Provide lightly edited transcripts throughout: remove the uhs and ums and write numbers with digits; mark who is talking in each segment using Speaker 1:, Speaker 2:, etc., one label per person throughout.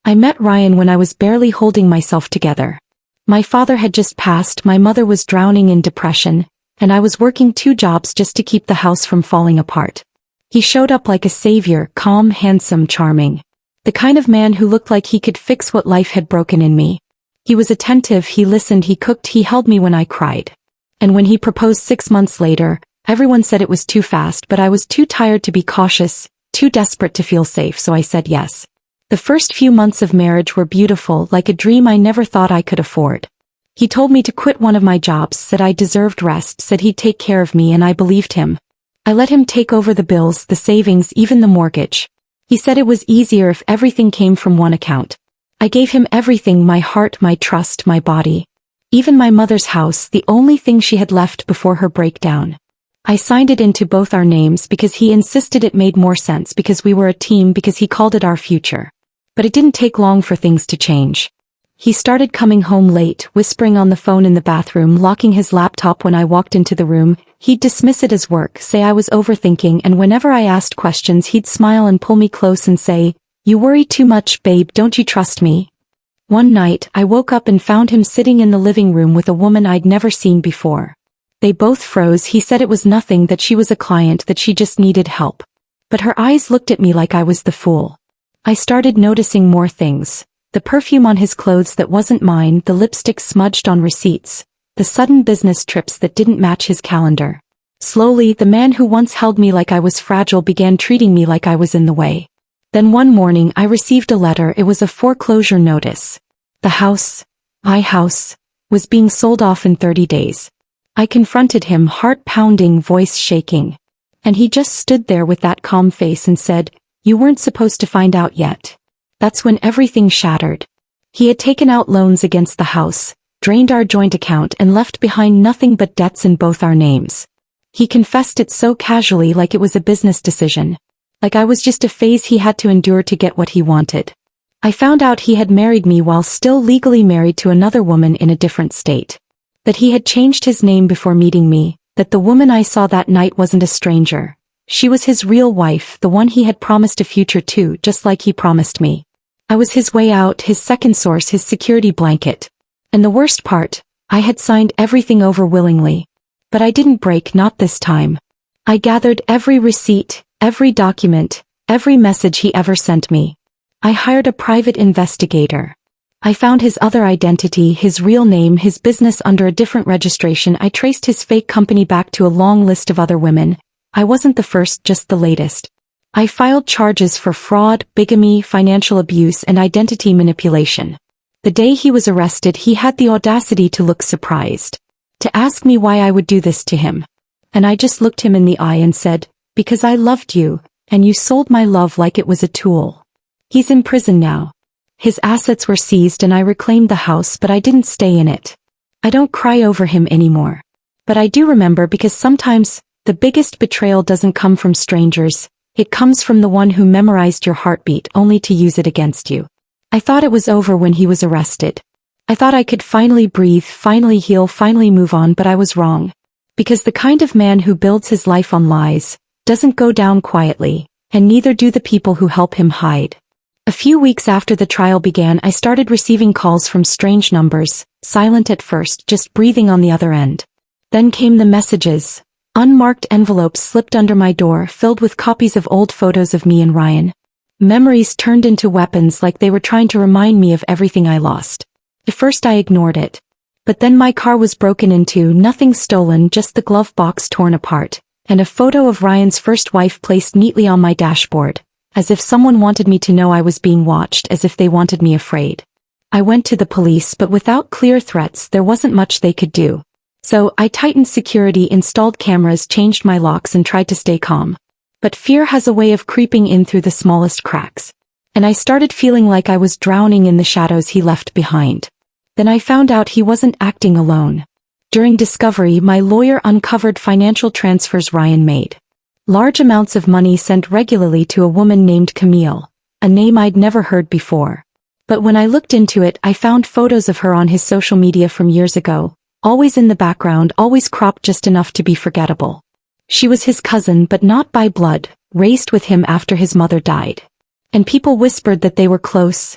Speaker 1: I met Ryan when I was barely holding myself together. My father had just passed, my mother was drowning in depression, and I was working 2 jobs just to keep the house from falling apart. He showed up like a savior, calm, handsome, charming. The kind of man who looked like he could fix what life had broken in me. He was attentive, he listened, he cooked, he held me when I cried. And when he proposed 6 months later, everyone said it was too fast, but I was too tired to be cautious, too desperate to feel safe, so I said yes. The first few months of marriage were beautiful, like a dream I never thought I could afford. He told me to quit one of my jobs, said I deserved rest, said he'd take care of me, and I believed him. I let him take over the bills, the savings, even the mortgage. He said it was easier if everything came from one account. I gave him everything, my heart, my trust, my body. Even my mother's house, the only thing she had left before her breakdown. I signed it into both our names because he insisted it made more sense, because we were a team, because he called it our future. But it didn't take long for things to change. He started coming home late, whispering on the phone in the bathroom, locking his laptop when I walked into the room. He'd dismiss it as work, say I was overthinking, and whenever I asked questions he'd smile and pull me close and say, "You worry too much, babe, don't you trust me?" One night, I woke up and found him sitting in the living room with a woman I'd never seen before. They both froze. He said it was nothing, that she was a client, that she just needed help. But her eyes looked at me like I was the fool. I started noticing more things. The perfume on his clothes that wasn't mine, the lipstick smudged on receipts, the sudden business trips that didn't match his calendar. Slowly, the man who once held me like I was fragile began treating me like I was in the way. Then one morning I received a letter. It was a foreclosure notice. The house, my house, was being sold off in 30 days. I confronted him, heart pounding, voice shaking. And he just stood there with that calm face and said, "You weren't supposed to find out yet." That's when everything shattered. He had taken out loans against the house, drained our joint account, and left behind nothing but debts in both our names. He confessed it so casually, like it was a business decision. Like I was just a phase he had to endure to get what he wanted. I found out he had married me while still legally married to another woman in a different state. That he had changed his name before meeting me, that the woman I saw that night wasn't a stranger. She was his real wife, the one he had promised a future to, just like he promised me. I was his way out, his second source, his security blanket. And the worst part, I had signed everything over willingly. But I didn't break, not this time. I gathered every receipt, every document, every message he ever sent me. I hired a private investigator. I found his other identity, his real name, his business under a different registration. I traced his fake company back to a long list of other women. I wasn't the first, just the latest. I filed charges for fraud, bigamy, financial abuse, and identity manipulation. The day he was arrested, he had the audacity to look surprised. To ask me why I would do this to him. And I just looked him in the eye and said, "Because I loved you, and you sold my love like it was a tool." He's in prison now. His assets were seized and I reclaimed the house, but I didn't stay in it. I don't cry over him anymore. But I do remember, because sometimes the biggest betrayal doesn't come from strangers, it comes from the one who memorized your heartbeat only to use it against you. I thought it was over when he was arrested. I thought I could finally breathe, finally heal, finally move on, but I was wrong. Because the kind of man who builds his life on lies doesn't go down quietly, and neither do the people who help him hide. A few weeks after the trial began, I started receiving calls from strange numbers, silent at first, just breathing on the other end. Then came the messages. Unmarked envelopes slipped under my door, filled with copies of old photos of me and Ryan. Memories turned into weapons, like they were trying to remind me of everything I lost. At first I ignored it. But then my car was broken into, nothing stolen, just the glove box torn apart, and a photo of Ryan's first wife placed neatly on my dashboard, as if someone wanted me to know I was being watched, as if they wanted me afraid. I went to the police, but without clear threats there wasn't much they could do. So I tightened security, installed cameras, changed my locks, and tried to stay calm. But fear has a way of creeping in through the smallest cracks. And I started feeling like I was drowning in the shadows he left behind. Then I found out he wasn't acting alone. During discovery, my lawyer uncovered financial transfers Ryan made. Large amounts of money sent regularly to a woman named Camille, a name I'd never heard before. But when I looked into it, I found photos of her on his social media from years ago, always in the background, always cropped just enough to be forgettable. She was his cousin, but not by blood, raised with him after his mother died. And people whispered that they were close.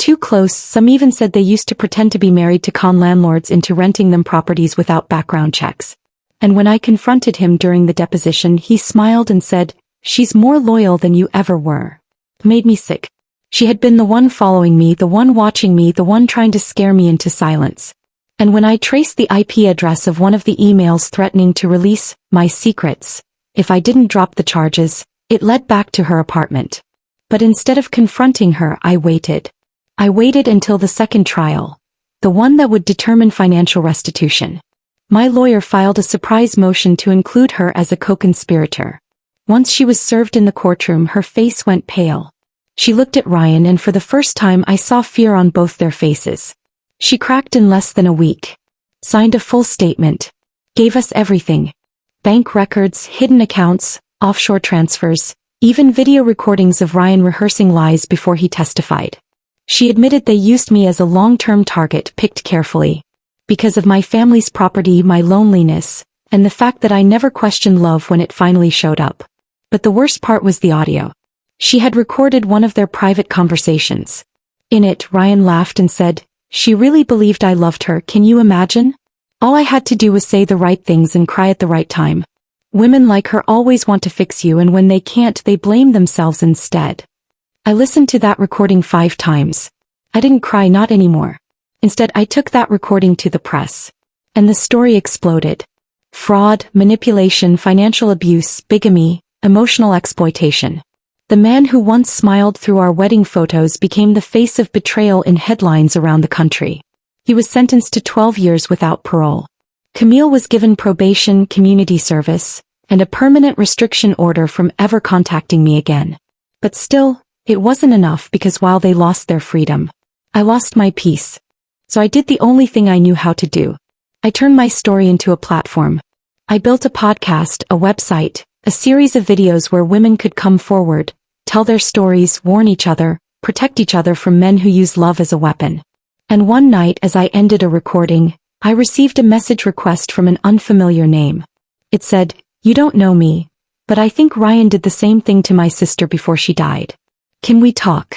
Speaker 1: Too close, some even said they used to pretend to be married to con landlords into renting them properties without background checks. And when I confronted him during the deposition, he smiled and said, "She's more loyal than you ever were." Made me sick. She had been the one following me, the one watching me, the one trying to scare me into silence. And when I traced the IP address of one of the emails threatening to release my secrets, if I didn't drop the charges, it led back to her apartment. But instead of confronting her, I waited. I waited until the second trial, the one that would determine financial restitution. My lawyer filed a surprise motion to include her as a co-conspirator. Once she was served in the courtroom, her face went pale. She looked at Ryan, and for the first time I saw fear on both their faces. She cracked in less than a week. Signed a full statement. Gave us everything. Bank records, hidden accounts, offshore transfers, even video recordings of Ryan rehearsing lies before he testified. She admitted they used me as a long-term target picked carefully. Because of my family's property, my loneliness, and the fact that I never questioned love when it finally showed up. But the worst part was the audio. She had recorded one of their private conversations. In it, Ryan laughed and said, "She really believed I loved her, can you imagine? All I had to do was say the right things and cry at the right time. Women like her always want to fix you, and when they can't, they blame themselves instead." I listened to that recording 5 times. I didn't cry, not anymore. Instead, I took that recording to the press. And the story exploded. Fraud, manipulation, financial abuse, bigamy, emotional exploitation. The man who once smiled through our wedding photos became the face of betrayal in headlines around the country. He was sentenced to 12 years without parole. Camille was given probation, community service, and a permanent restriction order from ever contacting me again. But still, it wasn't enough, because while they lost their freedom, I lost my peace. So I did the only thing I knew how to do. I turned my story into a platform. I built a podcast, a website, a series of videos where women could come forward, tell their stories, warn each other, protect each other from men who use love as a weapon. And one night, as I ended a recording, I received a message request from an unfamiliar name. It said, "You don't know me, but I think Ryan did the same thing to my sister before she died. Can we talk?"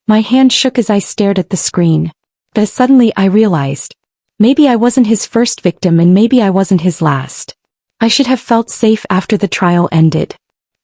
Speaker 1: My hand shook as I stared at the screen. But suddenly I realized, maybe I wasn't his first victim, and maybe I wasn't his last. I should have felt safe after the trial ended.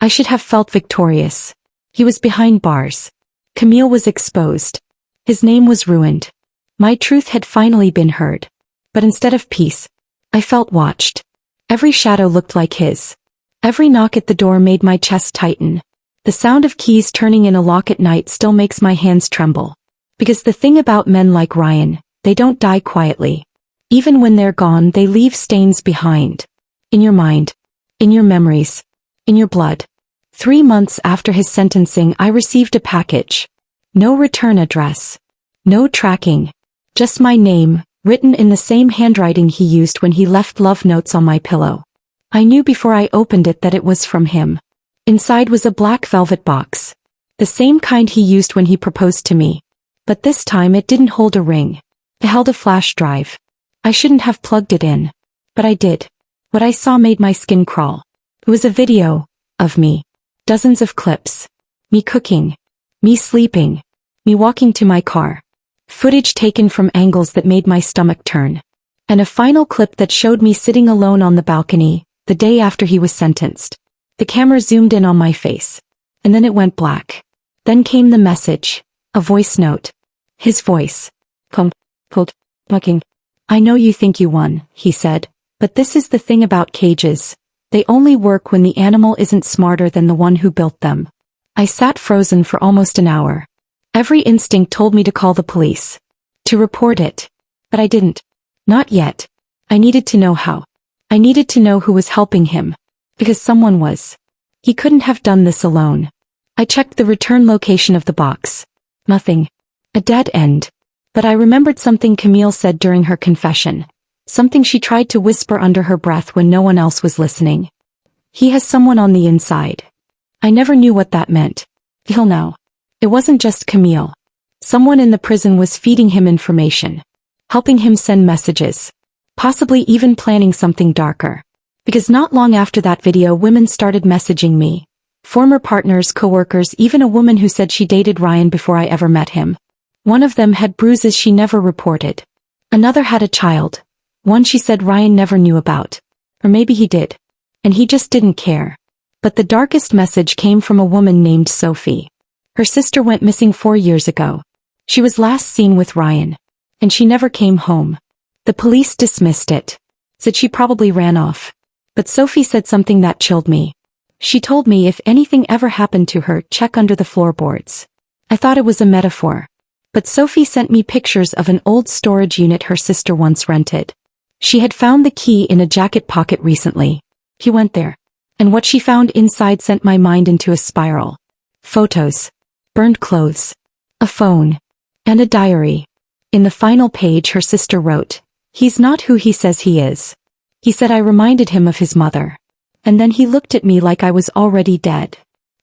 Speaker 1: I should have felt victorious. He was behind bars. Camille was exposed. His name was ruined. My truth had finally been heard. But instead of peace, I felt watched. Every shadow looked like his. Every knock at the door made my chest tighten. The sound of keys turning in a lock at night still makes my hands tremble. Because the thing about men like Ryan, they don't die quietly. Even when they're gone, they leave stains behind. In your mind. In your memories. In your blood. 3 months after his sentencing, I received a package. No return address. No tracking. Just my name, written in the same handwriting he used when he left love notes on my pillow. I knew before I opened it that it was from him. Inside was a black velvet box. The same kind he used when he proposed to me. But this time it didn't hold a ring. It held a flash drive. I shouldn't have plugged it in. But I did. What I saw made my skin crawl. It was a video of me. Dozens of clips. Me cooking. Me sleeping. Me walking to my car. Footage taken from angles that made my stomach turn. And a final clip that showed me sitting alone on the balcony, the day after he was sentenced. The camera zoomed in on my face. And then it went black. Then came the message. A voice note. His voice. Fucking. "I know you think you won," he said, "but this is the thing about cages. They only work when the animal isn't smarter than the one who built them." I sat frozen for almost an hour. Every instinct told me to call the police. To report it. But I didn't. Not yet. I needed to know how. I needed to know who was helping him. Because someone was. He couldn't have done this alone. I checked the return location of the box. Nothing. A dead end. But I remembered something Camille said during her confession. Something she tried to whisper under her breath when no one else was listening. "He has someone on the inside." I never knew what that meant. Till now. It wasn't just Camille. Someone in the prison was feeding him information. Helping him send messages. Possibly even planning something darker. Because not long after that video, women started messaging me. Former partners, coworkers, even a woman who said she dated Ryan before I ever met him. One of them had bruises she never reported. Another had a child. One she said Ryan never knew about. Or maybe he did. And he just didn't care. But the darkest message came from a woman named Sophie. Her sister went missing 4 years ago. She was last seen with Ryan. And she never came home. The police dismissed it. Said she probably ran off. But Sophie said something that chilled me. She told me if anything ever happened to her, check under the floorboards. I thought it was a metaphor. But Sophie sent me pictures of an old storage unit her sister once rented. She had found the key in a jacket pocket recently. He went there. And what she found inside sent my mind into a spiral. Photos. Burned clothes. A phone. And a diary. In the final page her sister wrote, "He's not who he says he is." He said I reminded him of his mother. And then he looked at me like I was already dead.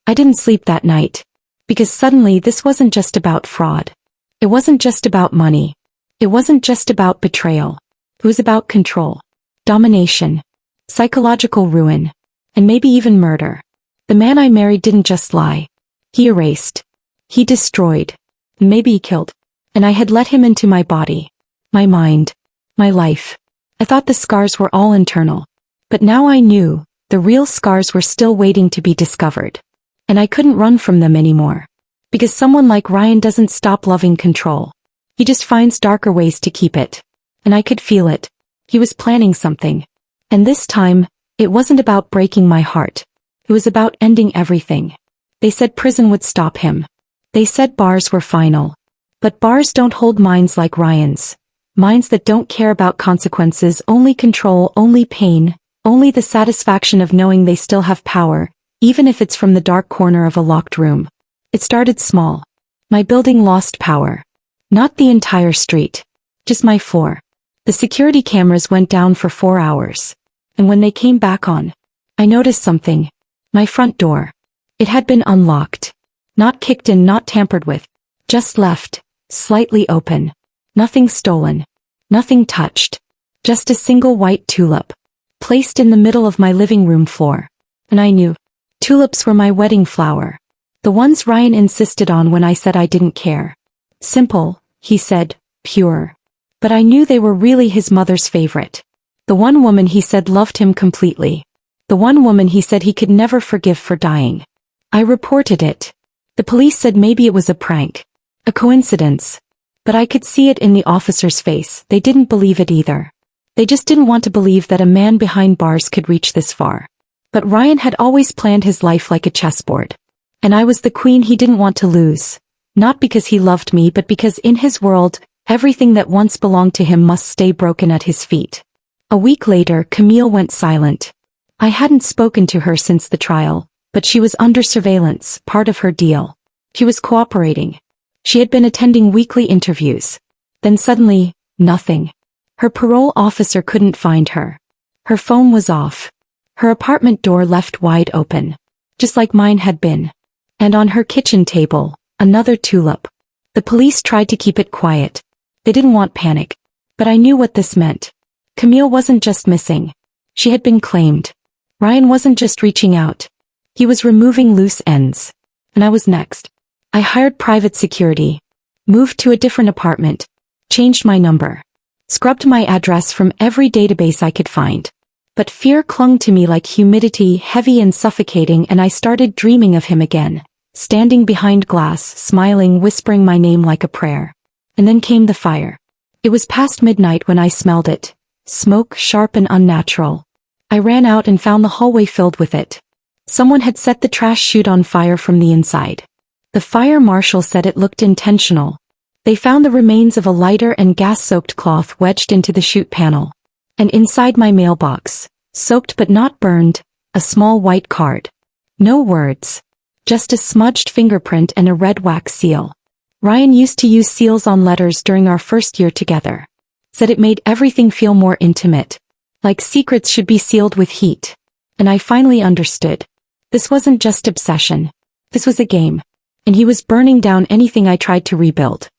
Speaker 1: I didn't sleep that night. Because suddenly this wasn't just about fraud. It wasn't just about money. It wasn't just about betrayal. It was about control. Domination. Psychological ruin. And maybe even murder. The man I married didn't just lie. He erased. He destroyed. And maybe he killed. And I had let him into my body. My mind. My life. I thought the scars were all internal. But now I knew, the real scars were still waiting to be discovered. And I couldn't run from them anymore. Because someone like Ryan doesn't stop loving control. He just finds darker ways to keep it. And I could feel it. He was planning something. And this time, it wasn't about breaking my heart. It was about ending everything. They said prison would stop him. They said bars were final. But bars don't hold minds like Ryan's. Minds that don't care about consequences, only control, only pain, only the satisfaction of knowing they still have power, even if it's from the dark corner of a locked room. It started small. My building lost power. Not the entire street. Just my floor. The security cameras went down for 4 hours. And when they came back on, I noticed something. My front door. It had been unlocked. Not kicked in, not tampered with. Just left, slightly open. Nothing stolen. Nothing touched. Just a single white tulip. Placed in the middle of my living room floor. And I knew. Tulips were my wedding flower. The ones Ryan insisted on when I said I didn't care. Simple, he said, pure. But I knew they were really his mother's favorite. The one woman he said loved him completely. The one woman he said he could never forgive for dying. I reported it. The police said maybe it was a prank. A coincidence. But I could see it in the officer's face. They didn't believe it either. They just didn't want to believe that a man behind bars could reach this far. But Ryan had always planned his life like a chessboard. And I was the queen he didn't want to lose. Not because he loved me, but because in his world, everything that once belonged to him must stay broken at his feet. A week later, Camille went silent. I hadn't spoken to her since the trial, but she was under surveillance, part of her deal. She was cooperating. She had been attending weekly interviews. Then suddenly, nothing. Her parole officer couldn't find her. Her phone was off. Her apartment door left wide open. Just like mine had been. And on her kitchen table, another tulip. The police tried to keep it quiet. They didn't want panic. But I knew what this meant. Camille wasn't just missing. She had been claimed. Ryan wasn't just reaching out. He was removing loose ends. And I was next. I hired private security. Moved to a different apartment. Changed my number. Scrubbed my address from every database I could find. But fear clung to me like humidity, heavy and suffocating, and I started dreaming of him again. Standing behind glass, smiling, whispering my name like a prayer. And then came the fire. It was past midnight when I smelled it. Smoke, sharp and unnatural. I ran out and found the hallway filled with it. Someone had set the trash chute on fire from the inside. The fire marshal said it looked intentional. They found the remains of a lighter and gas-soaked cloth wedged into the chute panel. And inside my mailbox, soaked but not burned, a small white card. No words. Just a smudged fingerprint and a red wax seal. Ryan used to use seals on letters during our first year together. Said it made everything feel more intimate. Like secrets should be sealed with heat. And I finally understood. This wasn't just obsession. This was a game. And he was burning down anything I tried to rebuild.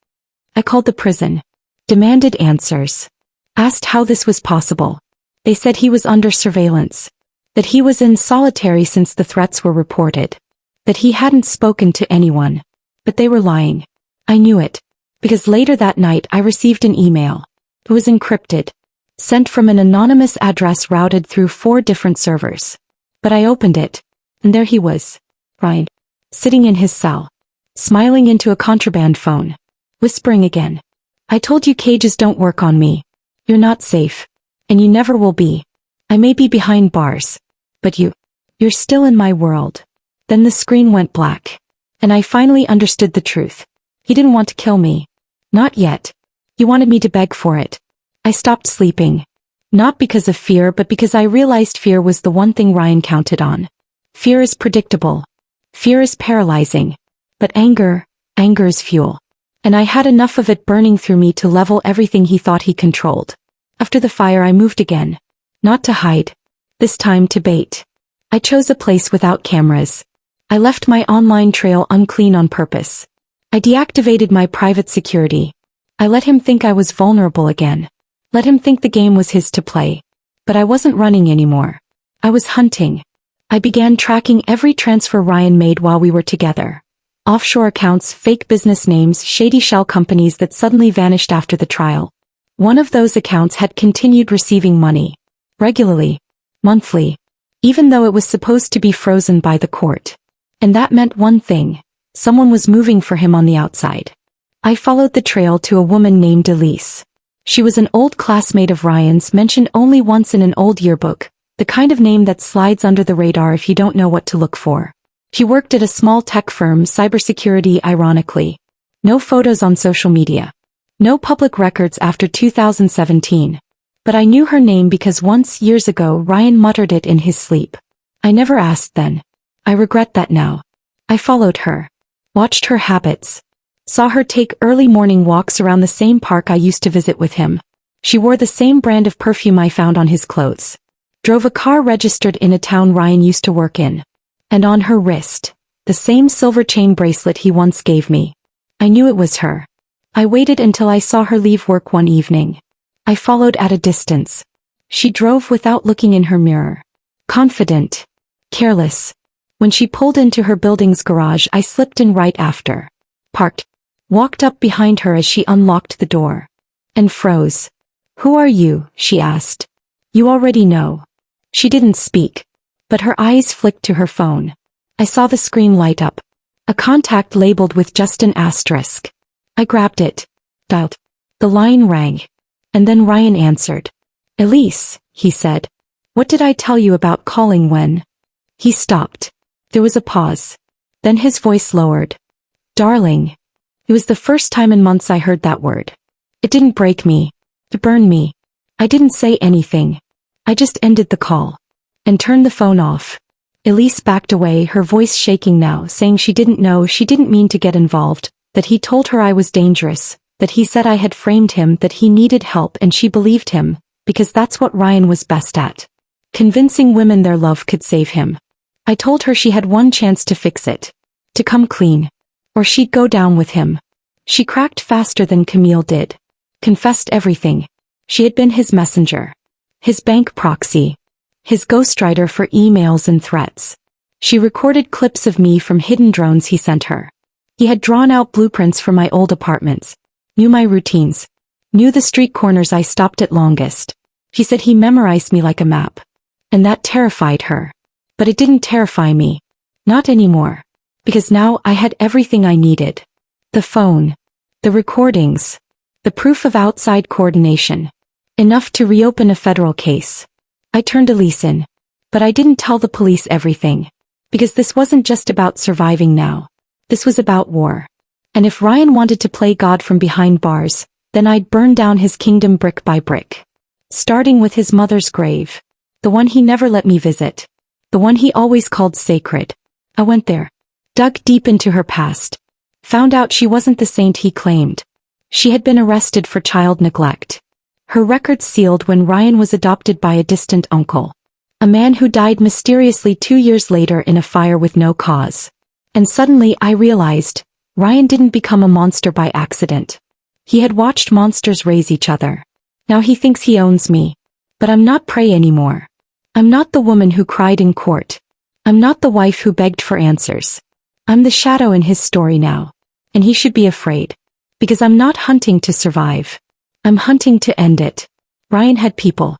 Speaker 1: I called the prison. Demanded answers. Asked how this was possible. They said he was under surveillance. That he was in solitary since the threats were reported. That he hadn't spoken to anyone. But they were lying. I knew it. Because later that night I received an email. It was encrypted. Sent from an anonymous address routed through 4 different servers. But I opened it. And there he was. Ryan. Sitting in his cell. Smiling into a contraband phone. Whispering again. I told you cages don't work on me. You're not safe. And you never will be. I may be behind bars. But you're still in my world. Then the screen went black. And I finally understood the truth. He didn't want to kill me. Not yet. He wanted me to beg for it. I stopped sleeping. Not because of fear but because I realized fear was the one thing Ryan counted on. Fear is predictable. Fear is paralyzing. But anger is fuel. And I had enough of it burning through me to level everything he thought he controlled. After the fire I moved again. Not to hide. This time to bait. I chose a place without cameras. I left my online trail unclean on purpose. I deactivated my private security. I let him think I was vulnerable again. Let him think the game was his to play. But I wasn't running anymore. I was hunting. I began tracking every transfer Ryan made while we were together. Offshore accounts, fake business names, shady shell companies that suddenly vanished after the trial. One of those accounts had continued receiving money. Regularly. Monthly. Even though it was supposed to be frozen by the court. And that meant one thing. Someone was moving for him on the outside. I followed the trail to a woman named Elise. She was an old classmate of Ryan's, mentioned only once in an old yearbook, the kind of name that slides under the radar if you don't know what to look for. She worked at a small tech firm, cybersecurity ironically. No photos on social media. No public records after 2017. But I knew her name because once, years ago, Ryan muttered it in his sleep. I never asked then. I regret that now. I followed her. Watched her habits. Saw her take early morning walks around the same park I used to visit with him. She wore the same brand of perfume I found on his clothes. Drove a car registered in a town Ryan used to work in. And on her wrist, the same silver chain bracelet he once gave me. I knew it was her. I waited until I saw her leave work one evening. I followed at a distance. She drove without looking in her mirror. Confident. Careless. When she pulled into her building's garage, I slipped in right after. Parked. Walked up behind her as she unlocked the door. And froze. Who are you? She asked. You already know. She didn't speak. But her eyes flicked to her phone. I saw the screen light up. A contact labeled with just an asterisk. I grabbed it. Dialed. The line rang. And then Ryan answered. Elise, he said. What did I tell you about calling when? He stopped. There was a pause. Then his voice lowered. Darling. It was the first time in months I heard that word. It didn't break me. It burned me. I didn't say anything. I just ended the call. And turned the phone off. Elise backed away, her voice shaking now, saying she didn't know, she didn't mean to get involved, that he told her I was dangerous, that he said I had framed him, that he needed help, and she believed him, because that's what Ryan was best at. Convincing women their love could save him. I told her she had one chance to fix it. To come clean. Or she'd go down with him. She cracked faster than Camille did. Confessed everything. She had been his messenger. His bank proxy. His ghostwriter for emails and threats. She recorded clips of me from hidden drones he sent her. He had drawn out blueprints for my old apartments. Knew my routines. Knew the street corners I stopped at longest. She said he memorized me like a map. And that terrified her. But it didn't terrify me. Not anymore. Because now I had everything I needed. The phone. The recordings. The proof of outside coordination. Enough to reopen a federal case. I turned Elise in. But I didn't tell the police everything. Because this wasn't just about surviving now. This was about war. And if Ryan wanted to play God from behind bars, then I'd burn down his kingdom brick by brick. Starting with his mother's grave. The one he never let me visit. The one he always called sacred. I went there. Dug deep into her past. Found out she wasn't the saint he claimed. She had been arrested for child neglect. Her record sealed when Ryan was adopted by a distant uncle. A man who died mysteriously 2 years later in a fire with no cause. And suddenly I realized, Ryan didn't become a monster by accident. He had watched monsters raise each other. Now he thinks he owns me. But I'm not prey anymore. I'm not the woman who cried in court. I'm not the wife who begged for answers. I'm the shadow in his story now. And he should be afraid. Because I'm not hunting to survive. I'm hunting to end it. Ryan had people.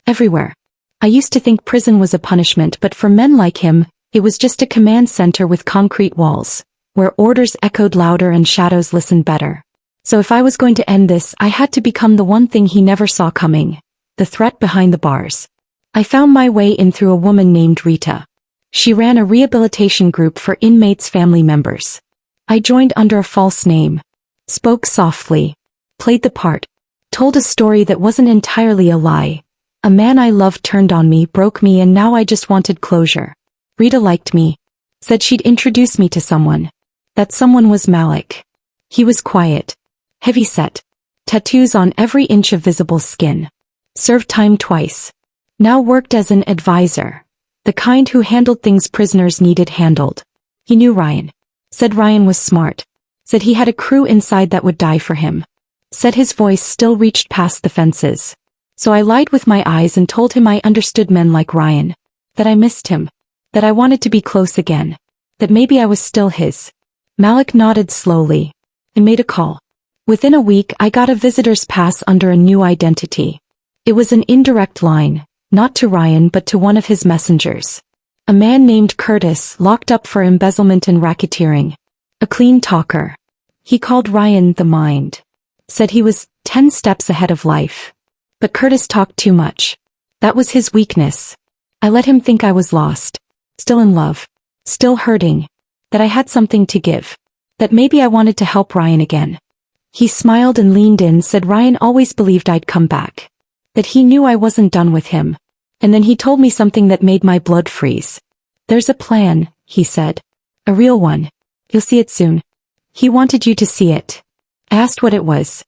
Speaker 1: Everywhere. I used to think prison was a punishment, but for men like him, it was just a command center with concrete walls, where orders echoed louder and shadows listened better. So if I was going to end this, I had to become the one thing he never saw coming, the threat behind the bars. I found my way in through a woman named Rita. She ran a rehabilitation group for inmates' family members. I joined under a false name, spoke softly, played the part, told a story that wasn't entirely a lie. A man I loved turned on me, broke me, and now I just wanted closure. Rita liked me, said she'd introduce me to someone. That someone was Malik. He was quiet, heavy-set, tattoos on every inch of visible skin. Served time twice. Now worked as an advisor, the kind who handled things prisoners needed handled. He knew Ryan. Said Ryan was smart. Said he had a crew inside that would die for him. Said his voice still reached past the fences. So I lied with my eyes and told him I understood men like Ryan. That I missed him. That I wanted to be close again. That maybe I was still his. Malik nodded slowly. I made a call. Within a week I got a visitor's pass under a new identity. It was an indirect line, not to Ryan but to one of his messengers. A man named Curtis, locked up for embezzlement and racketeering. A clean talker. He called Ryan the Mind. Said he was 10 steps ahead of life. But Curtis talked too much. That was his weakness. I let him think I was lost. Still in love. Still hurting. That I had something to give. That maybe I wanted to help Ryan again. He smiled and leaned in, said Ryan always believed I'd come back. That he knew I wasn't done with him. And then he told me something that made my blood freeze. There's a plan, he said. A real one. You'll see it soon. He wanted you to see it. I asked what it was.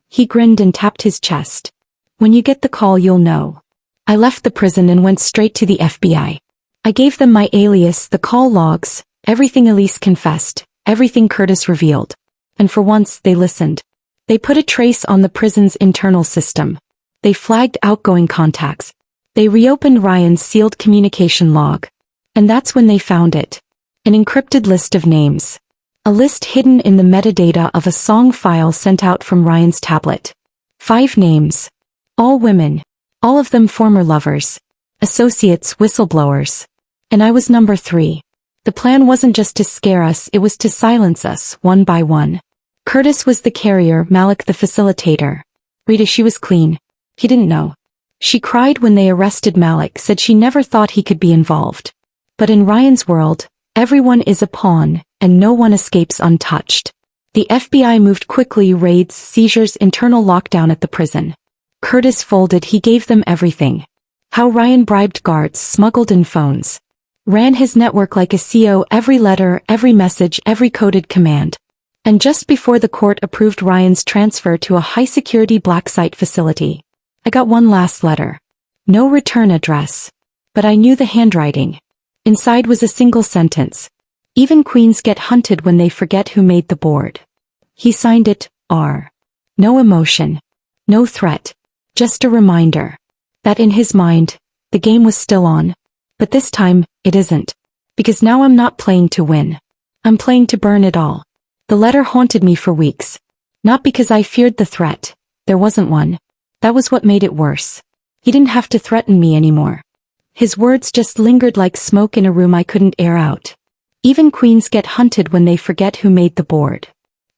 Speaker 1: He grinned and tapped his chest. When you get the call you'll know. I left the prison and went straight to the FBI. I gave them my alias, the call logs, everything Elise confessed, everything Curtis revealed. And for once they listened. They put a trace on the prison's internal system. They flagged outgoing contacts. They reopened Ryan's sealed communication log. And that's when they found it. An encrypted list of names. A list hidden in the metadata of a song file sent out from Ryan's tablet. 5 names. All women. All of them former lovers. Associates, whistleblowers. And I was number 3. The plan wasn't just to scare us, it was to silence us, one by one. Curtis was the carrier, Malik the facilitator. Rita, she was clean. He didn't know. She cried when they arrested Malik, said she never thought he could be involved. But in Ryan's world, everyone is a pawn, and no one escapes untouched. The FBI moved quickly, raids, seizures, internal lockdown at the prison. Curtis folded, he gave them everything. How Ryan bribed guards, smuggled in phones. Ran his network like a CO, every letter, every message, every coded command. And just before the court approved Ryan's transfer to a high-security black site facility, I got one last letter. No return address. But I knew the handwriting. Inside was a single sentence. Even queens get hunted when they forget who made the board. He signed it, R. No emotion. No threat. Just a reminder. That in his mind, the game was still on. But this time, it isn't. Because now I'm not playing to win. I'm playing to burn it all. The letter haunted me for weeks. Not because I feared the threat. There wasn't one. That was what made it worse. He didn't have to threaten me anymore. His words just lingered like smoke in a room I couldn't air out. Even queens get hunted when they forget who made the board.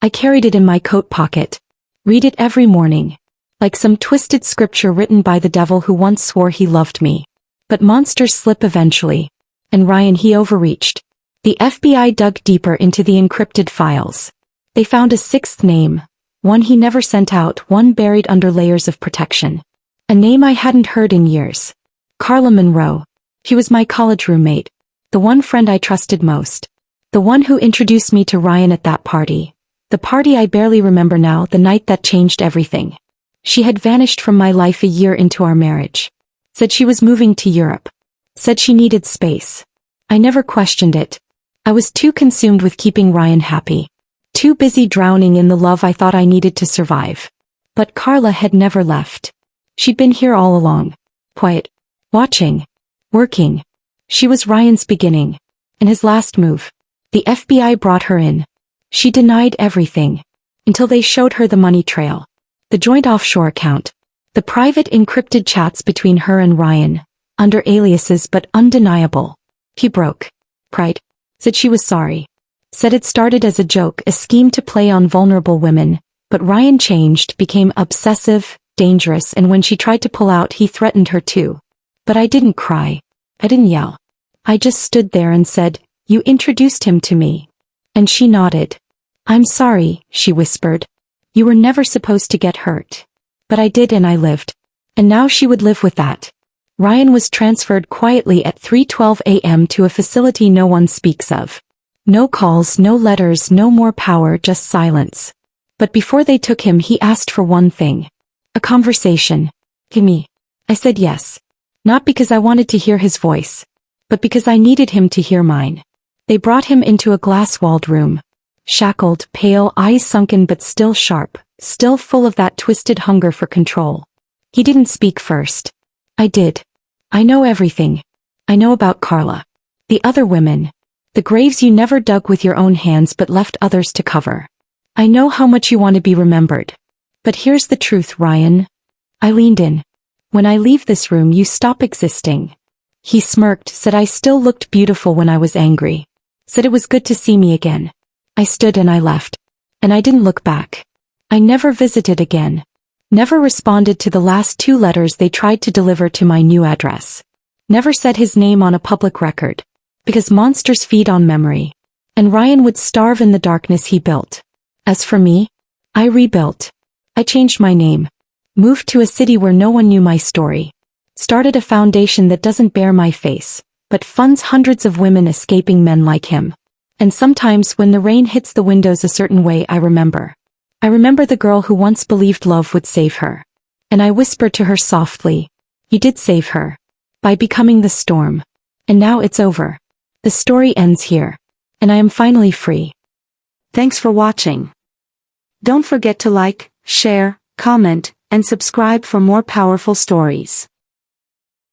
Speaker 1: I carried it in my coat pocket. Read it every morning. Like some twisted scripture written by the devil who once swore he loved me. But monsters slip eventually. And Ryan, he overreached. The FBI dug deeper into the encrypted files. They found a 6th name. One he never sent out, one buried under layers of protection. A name I hadn't heard in years. Carla Monroe. She was my college roommate. The one friend I trusted most. The one who introduced me to Ryan at that party. The party I barely remember now, the night that changed everything. She had vanished from my life a year into our marriage. Said she was moving to Europe. Said she needed space. I never questioned it. I was too consumed with keeping Ryan happy. Too busy drowning in the love I thought I needed to survive. But Carla had never left. She'd been here all along. Quiet. Watching. Working. She was Ryan's beginning. And his last move. The FBI brought her in. She denied everything. Until they showed her the money trail. The joint offshore account. The private encrypted chats between her and Ryan. Under aliases but undeniable. He broke. Cried. Said she was sorry. Said it started as a joke, a scheme to play on vulnerable women. But Ryan changed, became obsessive, dangerous, and when she tried to pull out he threatened her too. But I didn't cry. I didn't yell. I just stood there and said, "You introduced him to me." And she nodded. "I'm sorry," she whispered. "You were never supposed to get hurt." But I did, and I lived. And now she would live with that. Ryan was transferred quietly at 3:12 a.m. to a facility no one speaks of. No calls, no letters, no more power, just silence. But before they took him he asked for one thing. A conversation. Me. I said yes. Not because I wanted to hear his voice. But because I needed him to hear mine. They brought him into a glass-walled room. Shackled, pale, eyes sunken but still sharp, still full of that twisted hunger for control. He didn't speak first. I did. I know everything. I know about Carla. The other women. The graves you never dug with your own hands but left others to cover. I know how much you want to be remembered. But here's the truth, Ryan. I leaned in. When I leave this room you stop existing. He smirked, said I still looked beautiful when I was angry. Said it was good to see me again. I stood and I left. And I didn't look back. I never visited again. Never responded to the last 2 letters they tried to deliver to my new address. Never said his name on a public record. Because monsters feed on memory. And Ryan would starve in the darkness he built. As for me, I rebuilt. I changed my name. Moved to a city where no one knew my story. Started a foundation that doesn't bear my face, but funds hundreds of women escaping men like him. And sometimes when the rain hits the windows a certain way I remember. I remember the girl who once believed love would save her. And I whispered to her softly, "You did save her. By becoming the storm. And now it's over. The story ends here. And I am finally free."
Speaker 2: Thanks for watching. Don't forget to like, share, comment, and subscribe for more powerful stories.